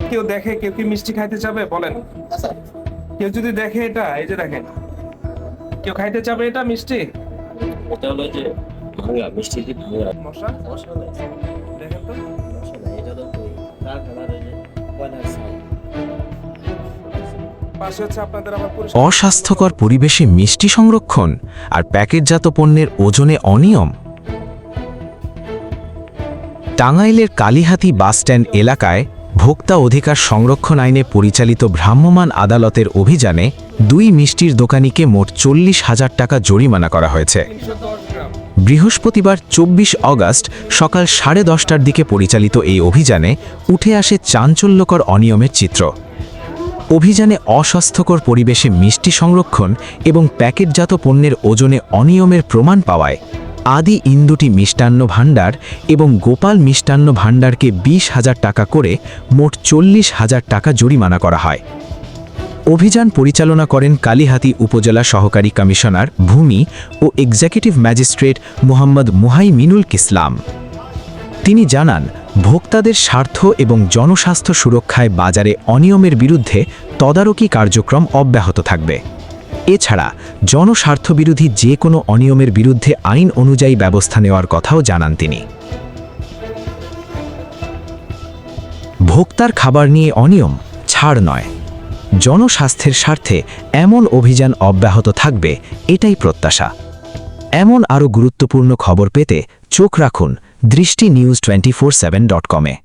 কেউ দেখে, কেউ কি মিষ্টি খাইতে চাবে বলেন? কেউ যদি দেখে, এটা এই যে দেখেন, কেউ খাইতে চাবে এটা মিষ্টি? এটা হলো যে ভাঙা মিষ্টি দিয়ে ভাঙা মশা মশলা নাই, দেখেন তো। মশলা নাই, এটা হলো ওই কারখানার ওই যে কয়লার সাউন্ড। পাশে হচ্ছে আপনাদের আবার পরিষ্কার অস্বাস্থ্যকর পরিবেশে মিষ্টি সংরক্ষণ আর প্যাকেটজাত পণ্যের ওজনে অনিয়ম। টাঙ্গাইলের কালিহাতী বাসস্ট্যান্ড এলাকায় ভোক্তা অধিকার সংরক্ষণ আইনে পরিচালিত ভ্রাম্যমাণ আদালতের অভিযানে 2 মিষ্টির দোকানিকে মোট 40,000 টাকা জরিমানা করা হয়েছে। 310 গ্রাম। বৃহস্পতিবার 24 অগাস্ট সকাল 10:30টার দিকে পরিচালিত এই অভিযানে উঠে আসে চাঞ্চল্যকর অনিয়মের চিত্র। অভিযানে অস্বাস্থ্যকর পরিবেশে মিষ্টি সংরক্ষণ এবং প্যাকেটজাত পণ্যের ওজনে অনিয়মের প্রমাণ পাওয়ায় আদি ইন্দুটি মিষ্টান্ন ভাণ্ডার এবং গোপাল মিষ্টান্ন ভাণ্ডারকে 20,000 টাকা করে মোট 40,000 টাকা জরিমানা করা হয়। অভিযান পরিচালনা করেন কালিহাতী উপজেলা সহকারী কমিশনার ভূমি ও এক্সিকিউটিভ ম্যাজিস্ট্রেট মোহাম্মদ মুহাইমিনুল ইসলাম। তিনি জানান, ভোক্তাদের স্বার্থ এবং জনস্বাস্থ্য সুরক্ষায় বাজারে অনিয়মের বিরুদ্ধে তদারকি কার্যক্রম অব্যাহত থাকবে। এছাড়া জনস্বার্থবিরোধী যে কোনো অনিয়মের বিরুদ্ধে আইন অনুযায়ী ব্যবস্থা নেওয়ার কথাও জানান তিনি। ভোক্তার খাবার নিয়ে অনিয়ম ছাড় নয়, জনস্বাস্থ্যের স্বার্থে এমন অভিযান অব্যাহত থাকবে, এটাই প্রত্যাশা। এমন আরও গুরুত্বপূর্ণ খবর পেতে চোখ রাখুন দৃষ্টি নিউজ 24/7.com-এ।